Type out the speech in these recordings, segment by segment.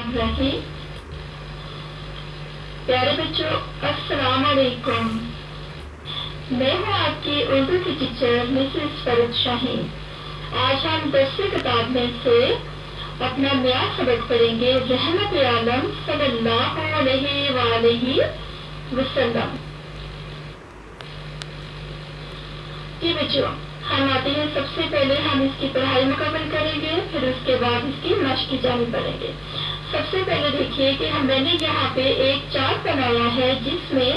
الرحیم۔ پیارے بچوں، السلام علیکم۔ میں ہوں آپ کی اردو کی ٹیچر مسز فرید شاہین۔ آج ہم 10ویں کتاب میں سے اپنا نیا سبق پڑھیں گے، رحمت عالم صلی اللہ علیہ وآلہ وسلم۔ جی بچوں، ہم آتے ہیں، سب سے پہلے ہم اس کی پڑھائی مکمل کریں گے، پھر اس کے بعد اس کی مشق کی جانب پڑھیں گے۔ سب سے پہلے دیکھیے کہ میں نے یہاں پہ ایک چارٹ بنایا ہے جس میں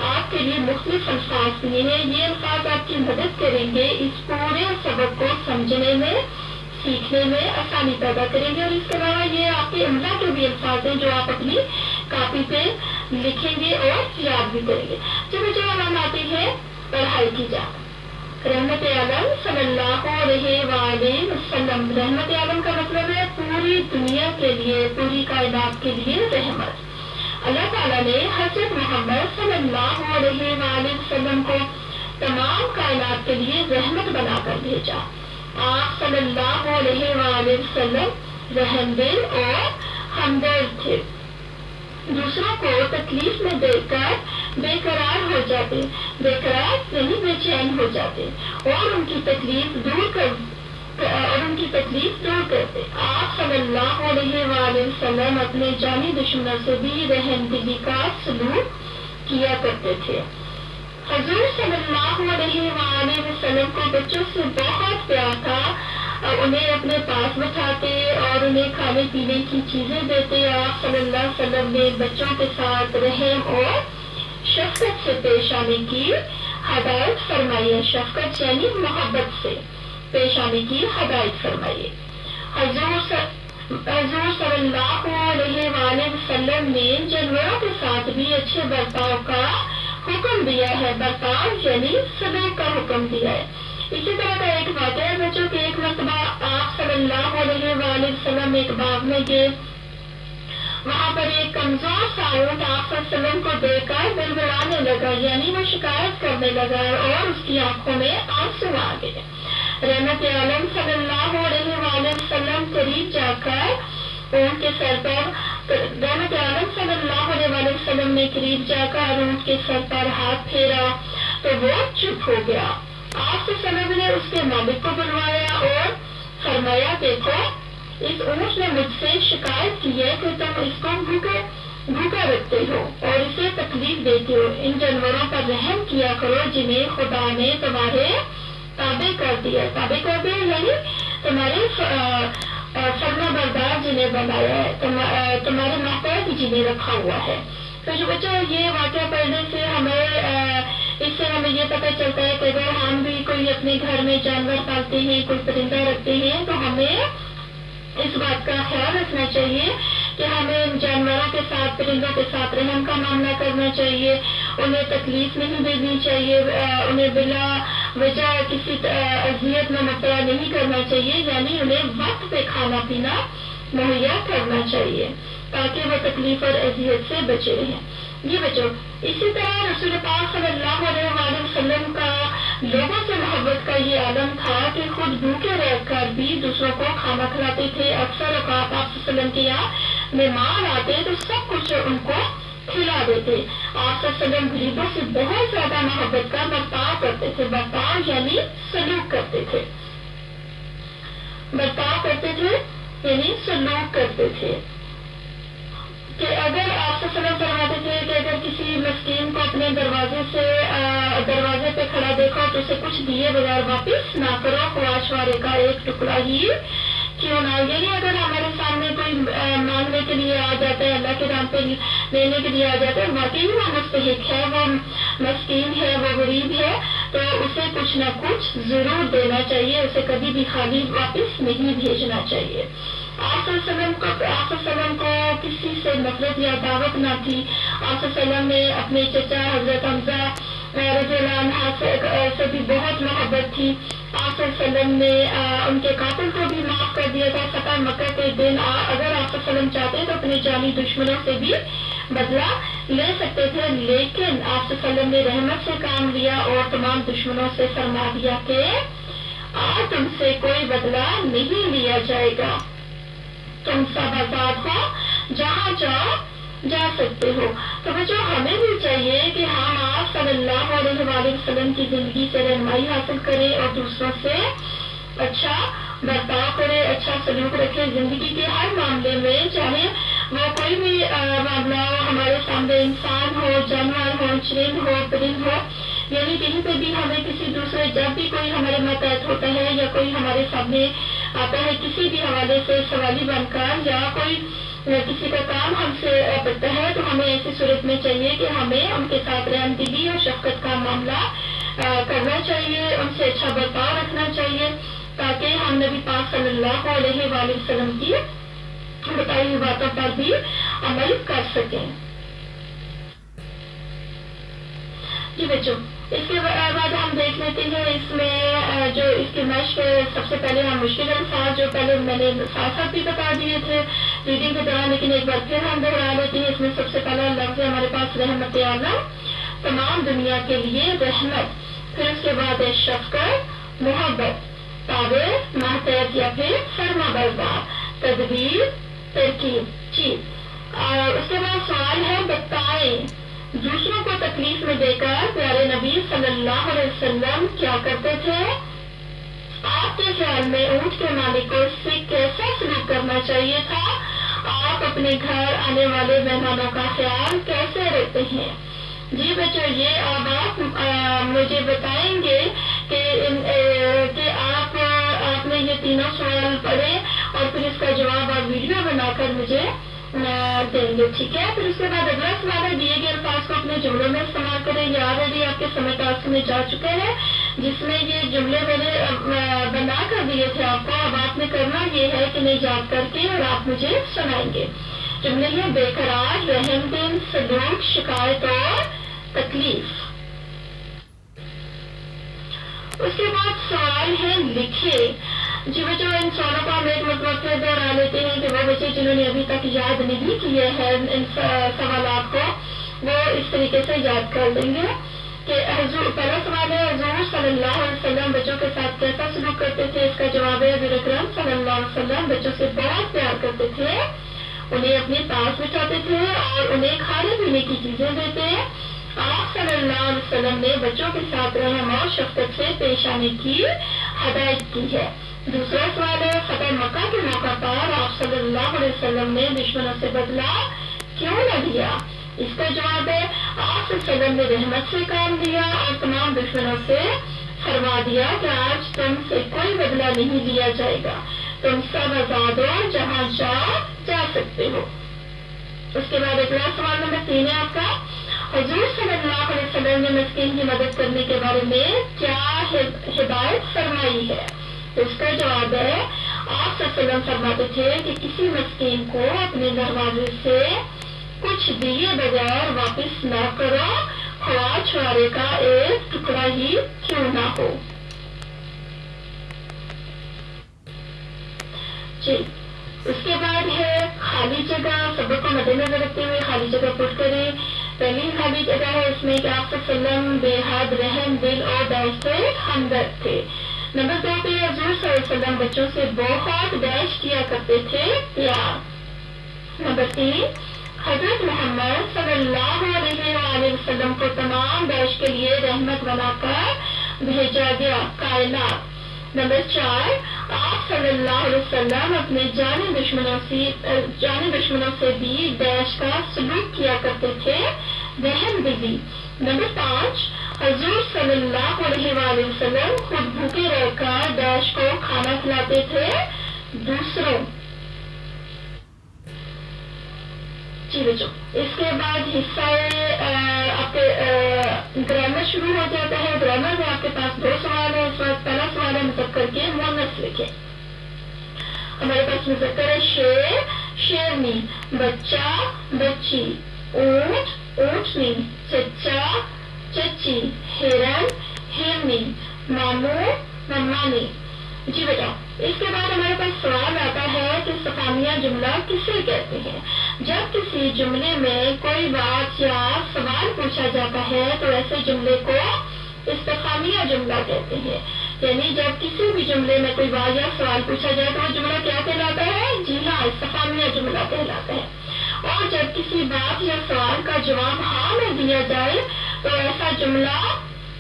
آپ کے لیے مختلف الفاظ دیے ہیں۔ یہ الفاظ آپ کی مدد کریں گے اس پورے سبق کو سمجھنے میں، سیکھنے میں آسانی پیدا کریں گے، اور اس کے علاوہ یہ آپ کے املا کے بھی الفاظ ہیں جو آپ اپنی کاپی پہ لکھیں گے اور یاد بھی کریں گے۔ چلو ہم آتے ہیں پڑھائی کی جانب۔ رحمت عالم صلی اللہ علیہ وآلہ وسلم۔ رحمت عالم کا مطلب ہے پوری دنیا کے لیے، پوری کائنات کے لیے رحمت۔ اللہ تعالیٰ نے حضرت محمد صلی اللہ علیہ وآلہ وسلم کو تمام کائنات کے لیے رحمت بنا کر بھیجا۔ آپ صلی اللہ علیہ وآلہ وسلم رحم دل اور ہمدرد تھے، دوسروں کو تکلیف میں دیکھ کر بے قرار ہو جاتے، بے چین ہو جاتے اور ان کی تکلیف دور کرتے۔ آپ صلی اللہ علیہ وآلہ وسلم اپنے جانی دشمنوں سے بھی رحم دلی کا سلوک کیا کرتے تھے۔ حضور صلی اللہ علیہ وآلہ وسلم کو بچوں سے بہت پیار تھا، انہیں اپنے پاس بٹھاتے اور انہیں کھانے پینے کی چیزیں دیتے۔ آپ صلی اللہ علیہ وسلم نے بچوں کے ساتھ رحم اور شفقت سے پیش آنے کی ہدایت فرمائی ہے۔ شفقت یعنی محبت سے پیش آنے کی ہدایت فرمائی ہے۔ حضور صلی اللہ علیہ وآلہ وسلم نے جانوروں کے ساتھ بھی اچھے برتاؤ کا حکم دیا ہے۔ برتاؤ یعنی سلوک کا حکم دیا ہے۔ اسی طرح کا ایک واقعہ ہے بچوں کہ ایک مرتبہ آپ صلی اللہ علیہ وآلہ وسلم ایک باغ میں گئے، وہاں پر ایک کمزور سا اونٹ آپ صلی اللہ علیہ وسلم کو دیکھ کر بڑبڑانے لگا، یعنی وہ شکایت کرنے لگا اور اس کی آنکھوں میں آنسو آ گئے۔ رحمت عالم صلی اللہ علیہ وآلہ وسلم قریب جا کر اونٹ کے سر پر رحمت عالم صلی اللہ علیہ وآلہ وسلم نے قریب جا کر اونٹ کے سر پر ہاتھ پھیرا تو وہ چپ ہو گیا۔ آپ صلی اللہ علیہ وسلم نے اس کے مالک کو بلوایا اور فرمایا، دیکھو اس اونٹ نے مجھ سے شکایت کی ہے کہ تم اس کو بھوکا رکھتے ہو اور اسے تکلیف دیتے ہو۔ ان جانوروں پر رحم کیا کرو جنہیں خدا نے تمہارے تابع کر دیا یعنی تمہارے فرما بردار جنہیں بنایا ہے، تمہارے محتاج جنہیں رکھا ہوا ہے۔ تو جو بچوں یہ واقعہ پڑھنے سے اس سے ہمیں یہ پتہ چلتا ہے کہ اگر ہم بھی کوئی اپنے گھر میں جانور پالتے ہیں، کوئی پرندہ رکھتے ہیں، تو ہمیں اس بات کا خیال رکھنا چاہیے کہ ہمیں جانوروں کے ساتھ، پرندوں کے ساتھ رحم کا معاملہ کرنا چاہیے، انہیں تکلیف نہیں دینی چاہیے، انہیں بلا وجہ کسی اذیت میں مبتلا نہیں کرنا چاہیے، یعنی انہیں وقت پہ کھانا پینا مہیا کرنا چاہیے تاکہ وہ تکلیف اور اذیت سے بچے رہیں۔ یہ بچوں، اسی طرح رسول پاک صلی اللہ علیہ وآلہ وسلم کا لوگوں سے محبت کا یہ عالم تھا کہ خود بھوکے رہ کر بھی دوسروں کو کھانا کھلاتے تھے۔ اکثر اوقات آپ صلی اللہ علیہ وسلم کے یہاں مہمان آتے تو سب کچھ ان کو کھلا دیتے۔ آپ صلی اللہ علیہ وسلم غریبوں سے بہت زیادہ محبت کا برتاؤ کرتے تھے۔ برتاؤ یعنی سلوک کرتے تھے، یعنی سلوک کرتے تھے کہ اگر آپ صلی اللہ علیہ وسلم فرماتے تھے کہ اگر کسی مسکین کو اپنے دروازے پہ کھڑا دیکھو تو اسے کچھ دیے بغیر واپس نہ کرو، خواہش والے کا ایک ٹکڑا ہی کیوں نہ۔ یعنی اگر ہمارے سامنے کوئی مانگنے کے لیے آ جاتا ہے، اللہ کے نام پہ لینے کے لیے آ جاتا ہے، واقعی وہ مستحق ہے، وہ مسکین ہے، وہ غریب ہے، تو اسے کچھ نہ کچھ ضرور دینا چاہیے، اسے کبھی بھی خالی واپس نہیں بھیجنا چاہیے۔ آپ صلی اللہ علیہ وسلم کو کسی سے نفرت یا دعوت نہ تھی۔ آپ صلی اللہ علیہ وسلم نے اپنے چچا حضرت حمزہ رضی اللہ عنہ سے بھی بہت محبت تھی۔ آپ صلی اللہ علیہ وسلم نے ان کے قاتل کو بھی معاف کر دیا تھا۔ فتح مکہ کے دن اگر آپ صلی اللہ علیہ وسلم چاہتے تو اپنے جانی دشمنوں سے بھی بدلہ لے سکتے تھے، لیکن آپ صلی اللہ علیہ وسلم نے رحمت سے کام لیا اور تمام دشمنوں سے فرما دیا کہ آج تم سے کوئی بدلہ نہیں لیا جائے گا، تم سب آزاد ہو، جہاں چاہو جا سکتے ہو۔ تو بچوں ہمیں بھی چاہیے کہ ہم آپ صلی اللہ علیہ وآلہ وسلم کی زندگی سے رہنمائی حاصل کریں اور دوسروں سے اچھا برتاؤ کرے، اچھا سلوک رکھے زندگی کے ہر معاملے میں، چاہے وہ کوئی بھی معاملہ ہو، ہمارے سامنے انسان ہو، جانور ہو، چرند ہو، پرند ہو، یعنی کہیں پہ بھی ہمیں کسی دوسرے، جب بھی کوئی ہمارے ماتحت ہوتا ہے یا کوئی ہمارے سامنے آتا ہے کسی بھی حوالے سے سوالی بن کر، یا کوئی کسی کا کام ہم سے پڑتا ہے، تو ہمیں ایسی صورت میں چاہیے کہ ہمیں ان کے ساتھ رحم دلی اور شفقت کا معاملہ کرنا چاہیے، ان سے اچھا برتاؤ رکھنا چاہیے، تاکہ ہم نبی پاک صلی اللہ علیہ وآلہ وسلم کی بتائی ہوئی باتوں پر بھی عمل کر سکیں۔ جی بچوں، اس کے بعد ہم دیکھ لیتے ہیں اس میں جو اس کی مشق، سب سے پہلے ہم مشکل الفاظ جو پہلے میں نے ساتھ ساتھ بھی بتا دیے تھے ریڈنگ کے دوران، لیکن ایک بار پھر ہم دہرا لیتے ہیں۔ اس میں سب سے پہلا لفظ ہے ہمارے پاس رحمت عالم، تمام دنیا کے لیے رحمت، پھر اس کے بعد ہے شفقت، محبت، تابع، ماتحت یا پھر فرما بردار، تدبیر، ترکیب، چیز۔ اور اس کے بعد سوال ہے بتائیں دوسروں کو تکلیف میں دے کر پیارے نبی صلی اللہ علیہ وسلم کیا کرتے تھے؟ آپ کے خیال میں اونٹ کے مالک کو اس سے کیسا سلوک کرنا چاہیے تھا؟ آپ اپنے گھر آنے والے مہمانوں کا خیال کیسے رکھتے ہیں؟ جی بچوں، یہ اب آپ مجھے بتائیں گے کہ آپ نے یہ تینوں سوال پڑھے اور پھر اس کا جواب آپ ویڈیو بنا کر مجھے دیں گے، ٹھیک ہے؟ پھر اس کے بعد اگلا سوال ہے دیے گئے الفاظ کو اپنے جملوں میں استعمال کریں۔ یہ آلریڈی آپ کے سمے ٹاسک میں جا چکے ہیں، جس میں یہ جملے میں نے بنا کر دیے تھے آپ کو۔ اب آپ نے کرنا یہ ہے کہ نہیں یاد کر کے اور آپ مجھے سنائیں گے۔ جملے ہیں بے قرار، رحم دل، سلوک، شکایت اور تکلیف۔ اس کے بعد سوال ہے لکھے۔ جی بچوں، ان سوالوں کو ہم ایک مرتبہ پھر دوہرا لیتے ہیں کہ وہ بچے جنہوں نے ابھی تک یاد نہیں کیے ہیں ان سوالات کو، وہ اس طریقے سے یاد کر لیں گے کہ پہلا سوال ہے حضور صلی اللہ علیہ وسلم بچوں کے ساتھ کیسا سلوک کرتے تھے؟ اس کا جواب ہے حضور اکرم صلی اللہ علیہ وسلم بچوں سے بہت پیار کرتے تھے، انہیں اپنے پاس بٹھاتے تھے اور انہیں کھانے پینے کی چیزیں دیتے۔ آپ صلی اللہ علیہ وسلم نے بچوں کے ساتھ رحم اور شفقت سے پیش آنے کی ہدایت کی ہے۔ دوسرا سوال ہے فتح مکہ کے موقع پر آپ صلی اللہ علیہ وسلم نے دشمنوں سے بدلہ کیوں نہ لیا؟ اس کا جواب ہے آپ صلی اللہ علیہ وسلم نے رحمت سے کام لیا اور تمام دشمنوں سے فرما دیا کہ آج تم سے کوئی بدلہ نہیں لیا جائے گا، تم سب آزاد ہو، جہاں چاہو جا سکتے ہو۔ اس کے بعد اگلا سوال نمبر 3 ہے آپ کا، حضور صلی اللہ علیہ وسلم نے مسکین کی مدد کرنے کے بارے میں کیا ہدایت فرمائی ہے؟ اس کا جواب ہے آپ صلی اللہ علیہ وسلم فرماتے تھے کہ کسی مسکین کو اپنے دروازے سے کچھ دیے بغیر واپس نہ کرو، خواہ چھوارے کا ایک ٹکڑا ہی کیوں نہ ہو۔ جی، اس کے بعد ہے خالی جگہ۔ سبق کو مد نظر رکھتے ہوئے خالی جگہ پٹ کریں۔ پہلی خالی جگہ ہے اس میں کہ آپ صلی اللہ علیہ وسلم بے حد رحم دل اور داعش سے ہمدرد تھے۔ نمبر 2 پہ حضور صلی اللہ علیہ وسلم بچوں سے بہت داعش کیا کرتے تھے، پیار۔ نمبر 3 حضرت محمد صلی اللہ علیہ وآلہ وسلم کو تمام داعش کے لیے رحمت بنا کر بھیجا گیا، کائنات۔ نمبر 4 آپ صلی اللہ علیہ وسلم اپنے جانی دشمنوں سے بھی داعش کا سلوک کیا کرتے تھے، رحم دلی۔ نمبر 5 حضور صلی اللہ علیہ وآلہ وسلم خود بھوکے رہ کر داعش کو کھانا کھلاتے تھے، دوسروں۔ جی بچوں، اس کے بعد حصہ آپ کے گرامر شروع ہو جاتا ہے۔ گرامر میں آپ کے پاس 2 سوال ہے۔ اس وقت پہلا سوال ہے مذکر کے مؤنث لکھیں۔ ہمارے پاس مذکر ہے شیر، شیرنی، بچہ، بچی، اونٹ، اونٹنی، چچا، چچی، ہرن، ہرنی، ماموں، ممانی۔ جی بیٹا، اس کے بعد ہمارے پاس سوال آتا ہے کہ استفہامیہ جملہ کسے کہتے ہیں؟ جب کسی جملے میں کوئی بات یا سوال پوچھا جاتا ہے تو ایسے جملے کو استفہامیہ جملہ کہتے ہیں۔ یعنی جب کسی بھی جملے میں کوئی بات یا سوال پوچھا جائے تو وہ جملہ کیا کہلاتا ہے؟ جی ہاں استفہامیہ جملہ کہلاتا ہے. اور جب کسی بات یا سوال کا جواب ہاں میں دیا جائے تو ایسا جملہ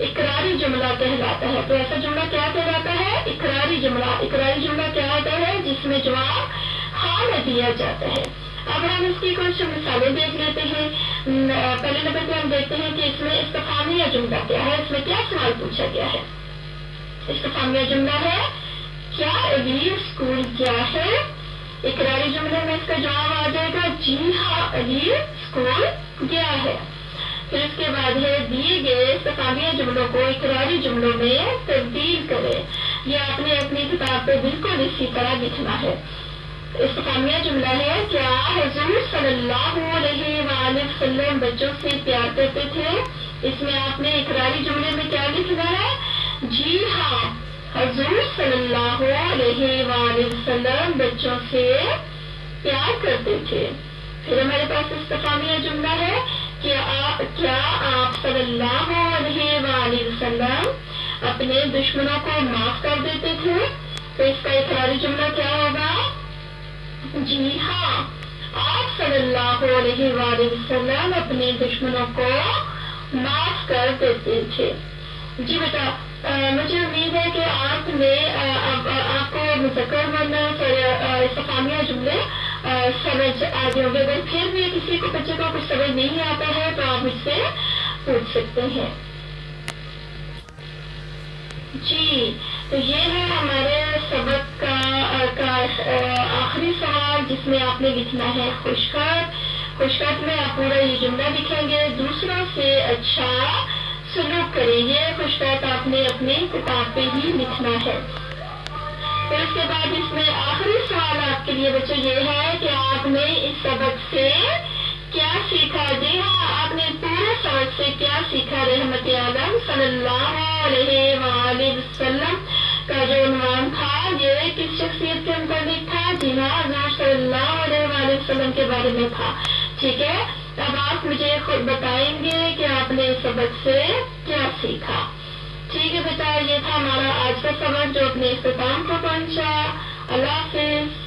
اقراری جملہ کہلاتا ہے. تو ایسا جملہ کیا کہلاتا ہے؟ اقراری جملہ. اقراری جملہ کیا ہوتا ہے؟ جس میں جواب ہاں میں دیا جاتا ہے. اب ہم اس کی کچھ مثالیں دیکھ لیتے ہیں. پہلے نمبر پہ ہم دیکھتے ہیں کہ اس میں استفہامیہ جملہ کیا ہے. اس میں کیا سوال پوچھا گیا ہے؟ استفہامیہ جملہ ہے کیا علی اسکول گیا ہے. اقراری جملے میں اس کا جواب آ جائے گا جی ہاں علی اسکول گیا ہے. پھر اس کے بعد ہے دیے گئے استفہامیہ جملوں کو اقراری جملوں میں تبدیل کرے. یہ آپ نے اپنی کتاب پہ بالکل اسی طرح لکھنا ہے. استفہامیہ جملہ ہے کیا حضور صلی اللہ علیہ وآلہ وسلم بچوں سے پیار کرتے تھے. اس میں آپ نے اقراری جملے میں کیا لکھنا ہے؟ جی ہاں حضور صلی اللہ علیہ وآلہ وسلم بچوں سے پیار کرتے تھے. پھر ہمارے پاس استفہامیہ جملہ ہے کیا آپ صلی اللہ علیہ وآلہ وسلم اپنے دشمنوں کو معاف کر دیتے تھے. تو اس کا اقراری جملہ کیا ہوگا؟ جی ہاں آپ صلی اللہ علیہ وآلہ وسلم اپنے دشمنوں کو معاف کر دیتے تھے. جی بیٹا مجھے امید ہے کہ آپ نے آپ کو مذکر مؤنث استفہامیہ جملے سمجھ آ گئے ہوں گے. اگر پھر بھی کسی کو بچے کو کچھ سمجھ نہیں آتا ہے تو آپ مجھ سے پوچھ سکتے ہیں. جی تو یہ ہے ہمارے سبق کا آخری سوال جس میں آپ نے لکھنا ہے خوشخط میں آپ پورا یہ جملہ لکھیں گے. دوسروں سے اچھا سلوک کریں. یہ خوشخط آپ نے اپنی کتاب پہ ہی لکھنا ہے. پھر اس کے بعد اس میں آخری سوال آپ کے لیے بچے یہ ہے کہ آپ نے اس سبق سے کیا سیکھا. جی ہاں آپ نے پورے سبق سے کیا سیکھا. رحمت عالم صلی اللہ علیہ وآلہ وسلم کا جو عنوان تھا یہ کس شخصیت کے متعلق تھا؟ جی ہاں حضور صلی اللہ علیہ وآلہ وسلم کے بارے میں تھا. ٹھیک ہے اب آپ مجھے خود بتائیں گے کہ آپ نے اس سبق سے کیا سیکھا. ٹھیک ہے بیٹا یہ تھا ہمارا آج کا سبق جو اپنے اختتام کو پہنچا. اللہ حافظ.